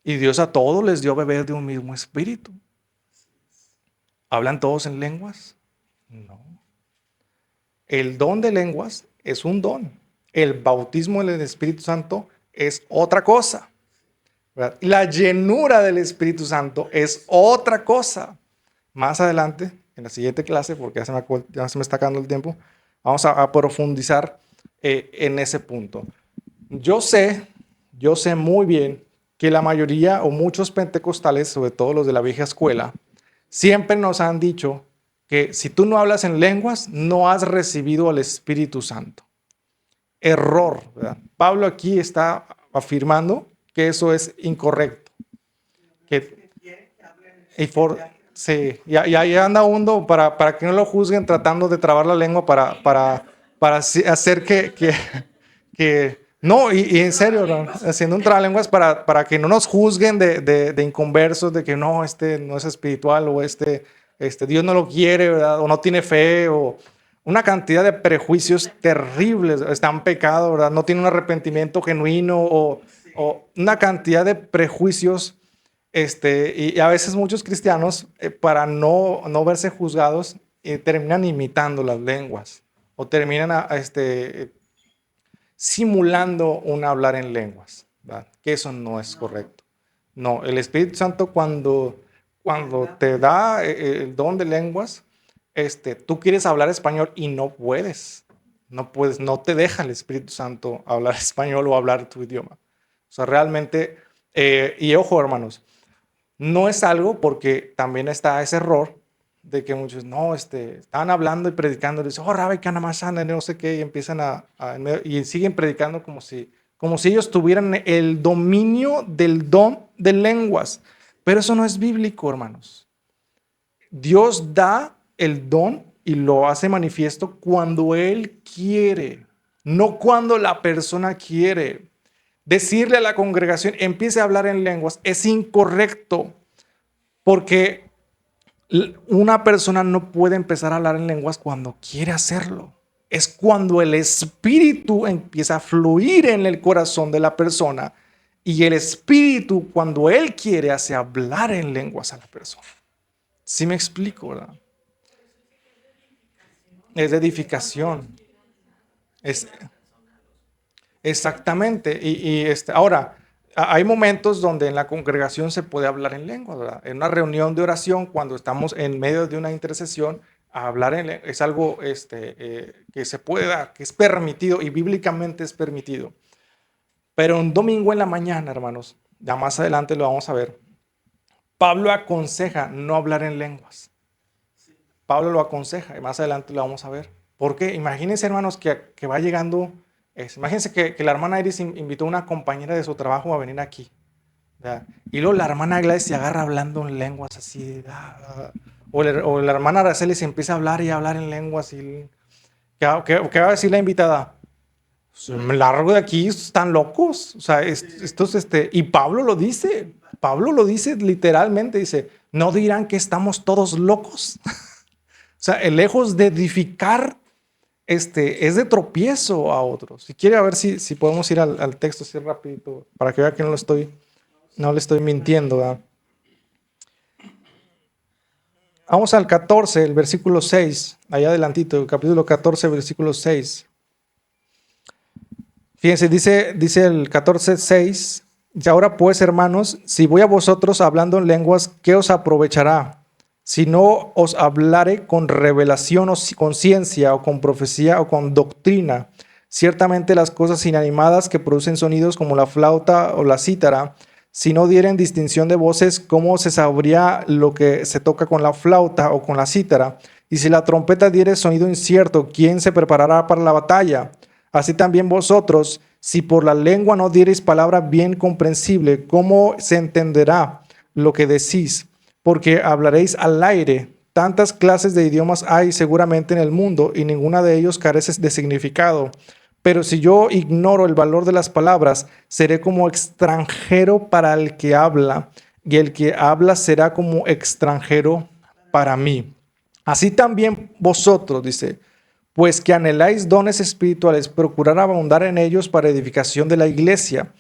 Y Dios a todos les dio beber de un mismo espíritu. ¿Hablan todos en lenguas? No. El don de lenguas es un don. El bautismo del Espíritu Santo es otra cosa, ¿verdad? La llenura del Espíritu Santo es otra cosa. Más adelante, en la siguiente clase, porque ya se me está acabando el tiempo, vamos a profundizar en ese punto. Yo sé muy bien que la mayoría o muchos pentecostales, sobre todo los de la vieja escuela, siempre nos han dicho que si tú no hablas en lenguas, no has recibido al Espíritu Santo. Error, ¿verdad? Pablo aquí está afirmando que eso es incorrecto. Sí, y ahí anda uno para que no lo juzguen tratando de trabar la lengua para hacer que no, y en serio, ¿no? Haciendo un trabalenguas para que no nos juzguen de inconversos, de que no, no es espiritual, o Dios no lo quiere, ¿verdad? O no tiene fe, o una cantidad de prejuicios terribles, está en pecado, ¿verdad? No tiene un arrepentimiento genuino, o una cantidad de prejuicios. Y a veces muchos cristianos, para no verse juzgados, terminan imitando las lenguas, o terminan simulando un hablar en lenguas, ¿verdad? Que eso no es correcto. No, el Espíritu Santo cuando te da el don de lenguas, tú quieres hablar español y no puedes. No puedes, no te deja el Espíritu Santo hablar español o hablar tu idioma. O sea, realmente, y ojo, hermanos, no es algo, porque también está ese error de que muchos, no, estaban hablando y predicando, y dicen, oh, Rabbi, que más anda, no sé qué, y empiezan y siguen predicando como si ellos tuvieran el dominio del don de lenguas. Pero eso no es bíblico, hermanos. Dios da el don y lo hace manifiesto cuando Él quiere, no cuando la persona quiere. Decirle a la congregación, empiece a hablar en lenguas, es incorrecto, porque una persona no puede empezar a hablar en lenguas cuando quiere hacerlo. Es cuando el Espíritu empieza a fluir en el corazón de la persona, y el Espíritu, cuando Él quiere, hace hablar en lenguas a la persona. ¿Sí me explico, verdad? Es de edificación. Es exactamente. Ahora, hay momentos donde en la congregación se puede hablar en lengua, ¿verdad? En una reunión de oración, cuando estamos en medio de una intercesión, hablar en lengua es algo que se puede dar, que es permitido y bíblicamente es permitido. Pero un domingo en la mañana, hermanos, ya más adelante lo vamos a ver, Pablo aconseja no hablar en lenguas. Pablo lo aconseja y más adelante lo vamos a ver. Porque imagínense, hermanos, que va llegando, imagínense que la hermana Iris invitó a una compañera de su trabajo a venir aquí, ¿verdad? Y luego la hermana Gladys se agarra hablando en lenguas así, o la hermana Araceli se empieza a hablar y a hablar en lenguas. Y, ¿qué va a decir la invitada? Me largo de aquí, están locos. O sea, y Pablo lo dice literalmente, dice, no dirán que estamos todos locos. O sea, el lejos de edificar, es de tropiezo a otros. Si quiere, a ver si podemos ir al texto así rapidito, para que vea que no le estoy mintiendo, ¿verdad? Vamos al 14, el versículo 6, allá adelantito, el capítulo 14, versículo 6. Fíjense, dice el 14:6, y ahora pues, hermanos, si voy a vosotros hablando en lenguas, ¿qué os aprovechará? Si no os hablare con revelación o con ciencia o con profecía o con doctrina. Ciertamente las cosas inanimadas que producen sonidos como la flauta o la cítara, si no dieren distinción de voces, ¿cómo se sabría lo que se toca con la flauta o con la cítara? Y si la trompeta diere sonido incierto, ¿quién se preparará para la batalla? Así también vosotros, si por la lengua no diereis palabra bien comprensible, ¿cómo se entenderá lo que decís? Porque hablaréis al aire. Tantas clases de idiomas hay seguramente en el mundo y ninguna de ellos carece de significado. Pero si yo ignoro el valor de las palabras, seré como extranjero para el que habla, y el que habla será como extranjero para mí. Así también vosotros, dice, pues que anheláis dones espirituales, procurar abundar en ellos para edificación de la iglesia.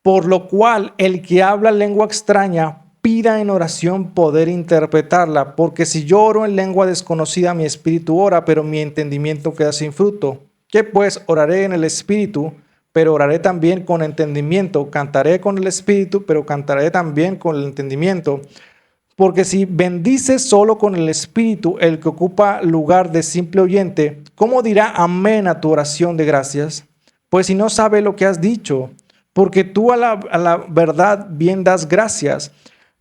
Por lo cual, el que habla lengua extraña, pida en oración poder interpretarla, porque si yo oro en lengua desconocida, mi espíritu ora, pero mi entendimiento queda sin fruto. ¿Qué pues? Oraré en el espíritu, pero oraré también con entendimiento. Cantaré con el espíritu, pero cantaré también con el entendimiento. Porque si bendices solo con el espíritu el que ocupa lugar de simple oyente, ¿cómo dirá amén a tu oración de gracias? Pues si no sabe lo que has dicho, porque tú a la verdad bien das gracias,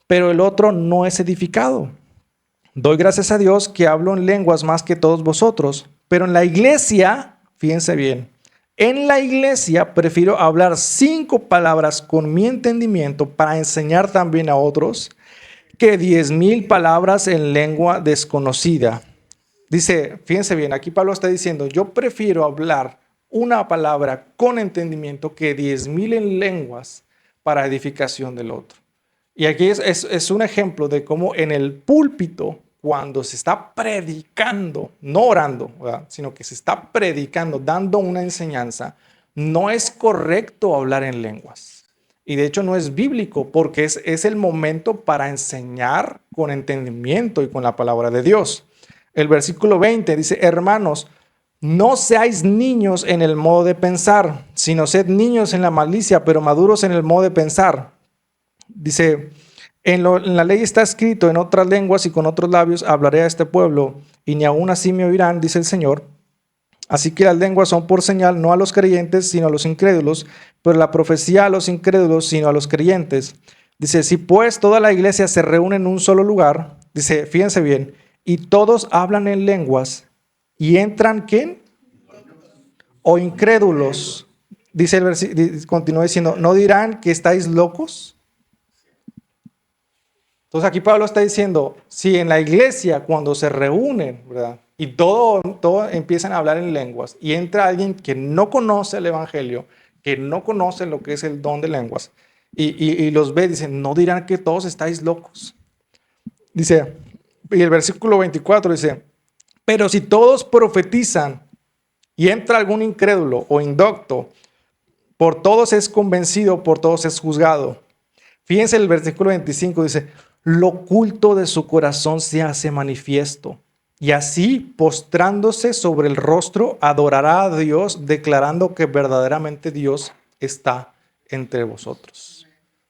pero el otro no es edificado. Doy gracias a Dios que hablo en lenguas más que todos vosotros, pero en la iglesia, fíjense bien, en la iglesia prefiero hablar 5 palabras con mi entendimiento para enseñar también a otros, que 10,000 palabras en lengua desconocida. Dice, fíjense bien, aquí Pablo está diciendo, yo prefiero hablar una palabra con entendimiento que 10,000 en lenguas para edificación del otro. Y aquí es un ejemplo de cómo en el púlpito, cuando se está predicando, no orando, ¿verdad?, sino que se está predicando, dando una enseñanza, no es correcto hablar en lenguas. Y de hecho no es bíblico, porque es el momento para enseñar con entendimiento y con la palabra de Dios. El versículo 20 dice, hermanos, no seáis niños en el modo de pensar, sino sed niños en la malicia, pero maduros en el modo de pensar. Dice, en la ley está escrito, en otras lenguas y con otros labios hablaré a este pueblo, y ni aún así me oirán, dice el Señor. Así que las lenguas son por señal no a los creyentes, sino a los incrédulos, pero la profecía a los incrédulos, sino a los creyentes. Dice, si pues toda la iglesia se reúne en un solo lugar, dice, fíjense bien, y todos hablan en lenguas, y entran, ¿quién? O incrédulos. Dice el versículo, continúa diciendo, ¿no dirán que estáis locos? Entonces aquí Pablo está diciendo, si en la iglesia cuando se reúnen, ¿verdad?, y todo empiezan a hablar en lenguas, y entra alguien que no conoce el evangelio, que no conoce lo que es el don de lenguas, y los ve, dicen, no dirán que todos estáis locos. Dice, y el versículo 24 dice, pero si todos profetizan y entra algún incrédulo o indocto, por todos es convencido, por todos es juzgado. Fíjense el versículo 25, dice, lo oculto de su corazón se hace manifiesto. Y así, postrándose sobre el rostro, adorará a Dios, declarando que verdaderamente Dios está entre vosotros.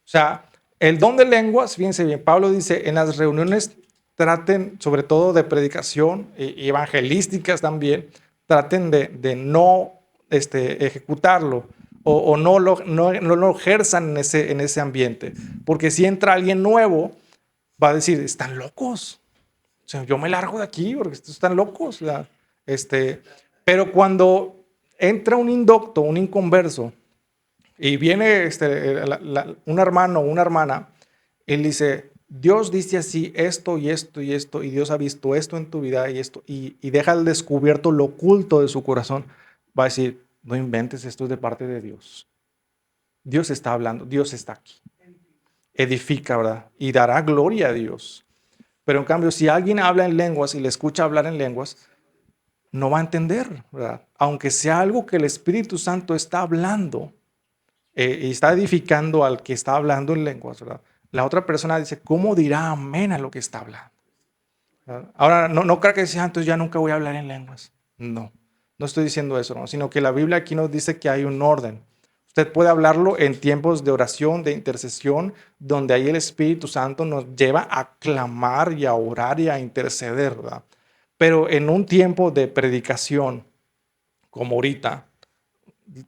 O sea, el don de lenguas, fíjense bien, Pablo dice, en las reuniones traten, sobre todo de predicación y evangelísticas también, traten de no ejecutarlo o no lo ejerzan en ese ambiente. Porque si entra alguien nuevo, va a decir, están locos. O sea, yo me largo de aquí porque estos están locos. O sea, pero cuando entra un indocto, un inconverso, y viene un hermano o una hermana, él dice, Dios dice así, esto y esto y esto, y Dios ha visto esto en tu vida y esto, y deja al descubierto lo oculto de su corazón, va a decir, no inventes, esto es de parte de Dios. Dios está hablando, Dios está aquí. Edifica, ¿verdad? Y dará gloria a Dios. Pero en cambio, si alguien habla en lenguas y le escucha hablar en lenguas, no va a entender, ¿verdad? Aunque sea algo que el Espíritu Santo está hablando, y está edificando al que está hablando en lenguas, ¿verdad? La otra persona dice, ¿cómo dirá amén a lo que está hablando? ¿Verdad? Ahora, no creo que sea, entonces ya nunca voy a hablar en lenguas. No, no estoy diciendo eso, ¿no? Sino que la Biblia aquí nos dice que hay un orden. Usted puede hablarlo en tiempos de oración, de intercesión, donde ahí el Espíritu Santo nos lleva a clamar y a orar y a interceder, ¿verdad? Pero en un tiempo de predicación, como ahorita,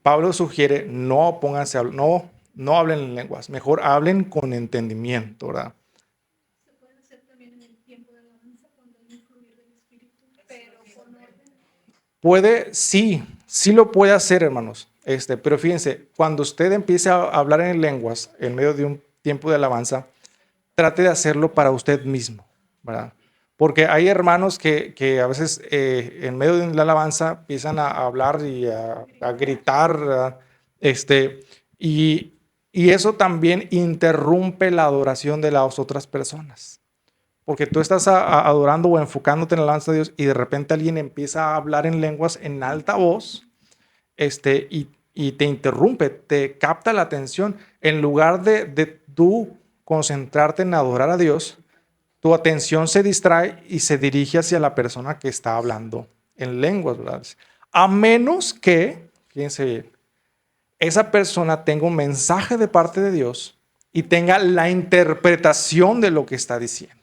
Pablo sugiere no pónganse, no hablen en lenguas, mejor hablen con entendimiento, ¿verdad? Se puede hacer también en el tiempo de alabanza cuando hay un fluir del Espíritu, pero con orden. Sí lo puede hacer, hermanos. Pero fíjense, cuando usted empiece a hablar en lenguas en medio de un tiempo de alabanza, trate de hacerlo para usted mismo, ¿verdad? Porque hay hermanos que a veces en medio de la alabanza empiezan a hablar y a gritar, ¿verdad? Y, y eso también interrumpe la adoración de las otras personas. Porque tú estás adorando o enfocándote en la alabanza de Dios y de repente alguien empieza a hablar en lenguas en alta voz, y te interrumpe, te capta la atención. En lugar de tú concentrarte en adorar a Dios, tu atención se distrae y se dirige hacia la persona que está hablando en lenguas, ¿verdad? A menos que, fíjense bien, esa persona tenga un mensaje de parte de Dios y tenga la interpretación de lo que está diciendo.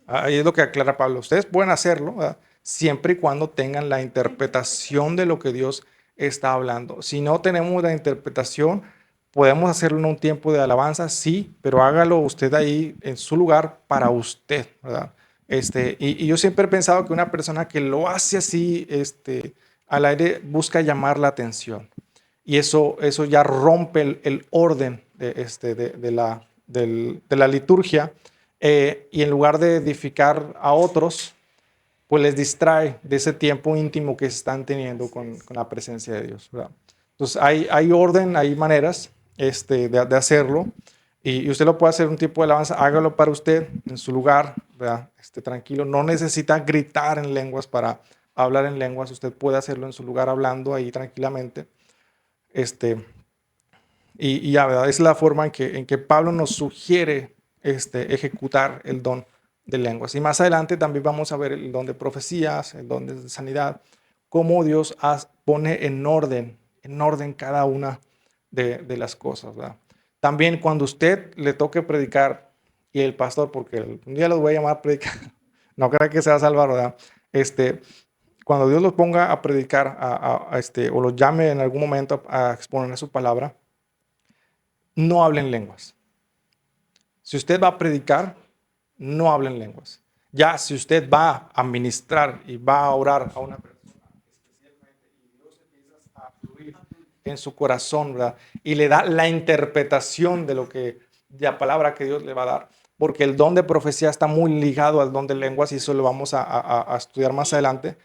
Ahí es lo que aclara Pablo. Ustedes pueden hacerlo, ¿verdad? Siempre y cuando tengan la interpretación de lo que Dios está hablando. Si no tenemos la interpretación, podemos hacerlo en un tiempo de alabanza, sí, pero hágalo usted ahí en su lugar para usted, ¿verdad? Y yo siempre he pensado que una persona que lo hace así, al aire, busca llamar la atención. Y eso ya rompe el orden de la liturgia, y en lugar de edificar a otros, pues les distrae de ese tiempo íntimo que están teniendo con la presencia de Dios, ¿verdad? Entonces hay orden, hay maneras de hacerlo, y usted lo puede hacer un tipo de alabanza, hágalo para usted en su lugar, ¿verdad? Tranquilo, no necesita gritar en lenguas para hablar en lenguas, usted puede hacerlo en su lugar hablando ahí tranquilamente. Este, y ya, ¿verdad? Es la forma en que Pablo nos sugiere ejecutar el don de lenguas. Y más adelante también vamos a ver el don de profecías, el don de sanidad, cómo Dios pone en orden cada una de las cosas, ¿verdad? También cuando usted le toque predicar y el pastor, porque un día los voy a llamar a predicar, no crea que se va a salvar, ¿verdad? Cuando Dios los ponga a predicar o los llame en algún momento a exponer su palabra, no hablen lenguas. Si usted va a predicar, no hablen lenguas. Ya si usted va a ministrar y va a orar a una persona especialmente y Dios empieza a fluir en su corazón, ¿verdad? Y le da la interpretación de de la palabra que Dios le va a dar, porque el don de profecía está muy ligado al don de lenguas y eso lo vamos a estudiar más adelante.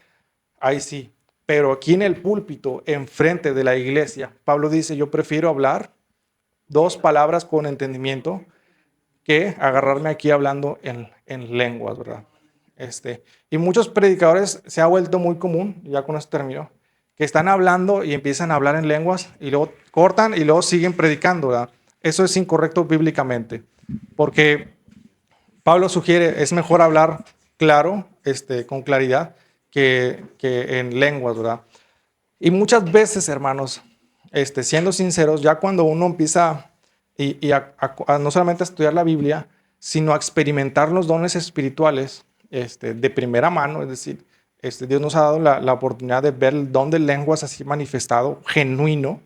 Ahí sí. Pero aquí en el púlpito, enfrente de la iglesia, Pablo dice, yo prefiero hablar dos palabras con entendimiento que agarrarme aquí hablando en lenguas, ¿verdad? Y muchos predicadores se ha vuelto muy común, ya con esto termino, que están hablando y empiezan a hablar en lenguas y luego cortan y luego siguen predicando, ¿verdad? Eso es incorrecto bíblicamente, porque Pablo sugiere, es mejor hablar claro, con claridad, que en lenguas, ¿verdad? Y muchas veces, hermanos, siendo sinceros, ya cuando uno empieza no solamente a estudiar la Biblia, sino a experimentar los dones espirituales de primera mano. Es decir, Dios nos ha dado la oportunidad de ver el don de lenguas así manifestado, genuino,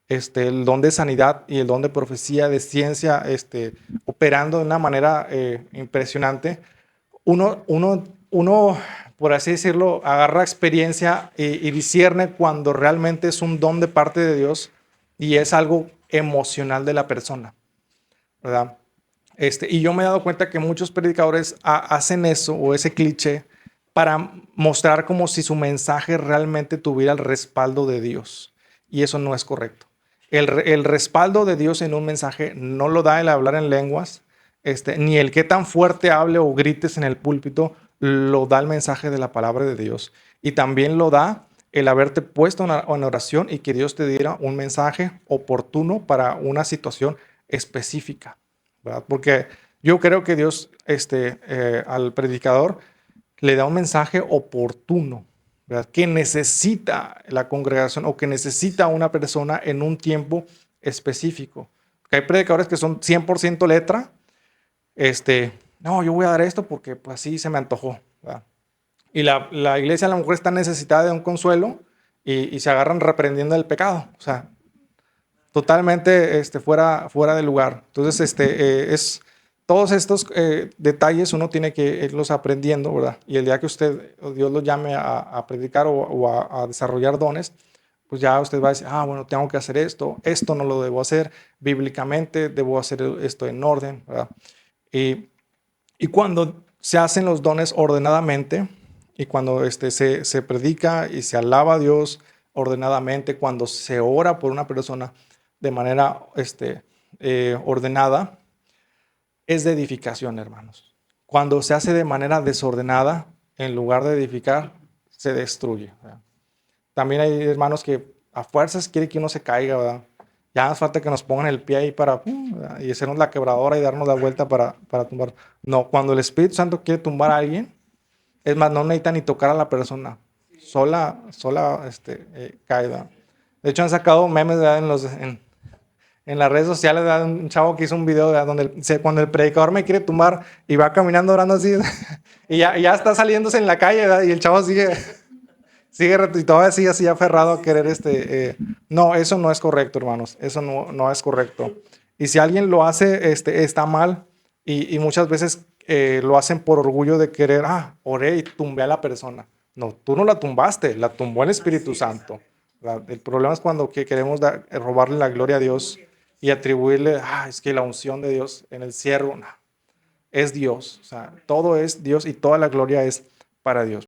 el don de sanidad y el don de profecía, de ciencia, operando de una manera impresionante. Uno, por así decirlo, agarra experiencia y discierne cuando realmente es un don de parte de Dios y es algo emocional de la persona, ¿verdad? Y yo me he dado cuenta que muchos predicadores hacen eso o ese cliché para mostrar como si su mensaje realmente tuviera el respaldo de Dios. Y eso no es correcto. El respaldo de Dios en un mensaje no lo da el hablar en lenguas, ni el que tan fuerte hable o grites en el púlpito, lo da el mensaje de la palabra de Dios. Y también lo da el haberte puesto en oración y que Dios te diera un mensaje oportuno para una situación específica, ¿verdad? Porque yo creo que Dios al predicador le da un mensaje oportuno, ¿verdad? Que necesita la congregación o que necesita una persona en un tiempo específico. Porque hay predicadores que son 100% letra. No, yo voy a dar esto porque pues así se me antojó, ¿verdad? Y la iglesia a lo mejor está necesitada de un consuelo y se agarran reprendiendo el pecado. O sea, totalmente fuera de lugar. Entonces, todos estos detalles uno tiene que irlos aprendiendo, ¿verdad? Y el día que usted, o Dios lo llame a predicar o a desarrollar dones, pues ya usted va a decir, bueno, tengo que hacer esto no lo debo hacer, bíblicamente debo hacer esto en orden, ¿verdad? Y cuando se hacen los dones ordenadamente, y cuando se predica y se alaba a Dios ordenadamente, cuando se ora por una persona de manera ordenada, es de edificación, hermanos. Cuando se hace de manera desordenada, en lugar de edificar, se destruye, ¿verdad? También hay hermanos que a fuerzas quieren que uno se caiga, ¿verdad? Ya hace falta que nos pongan el pie ahí para y hacernos la quebradora y darnos la vuelta para tumbar. No, cuando el Espíritu Santo quiere tumbar a alguien, es más, no necesita ni tocar a la persona. Sola cae, ¿verdad? De hecho, han sacado memes, ¿verdad? En las redes sociales, ¿verdad? Un chavo que hizo un video, ¿verdad? Donde cuando el predicador me quiere tumbar y va caminando orando así, y ya está saliéndose en la calle, ¿verdad? Y el chavo sigue y todavía sigue así aferrado a querer No, eso no es correcto, hermanos. Eso no es correcto. Y si alguien lo hace, está mal. Y muchas veces lo hacen por orgullo de querer, oré y tumbé a la persona. No, tú no la tumbaste, la tumbó el Espíritu Santo. ¿Verdad? El problema es cuando queremos robarle la gloria a Dios y atribuirle, es que la unción de Dios en el siervo, no, es Dios. O sea, todo es Dios y toda la gloria es para Dios.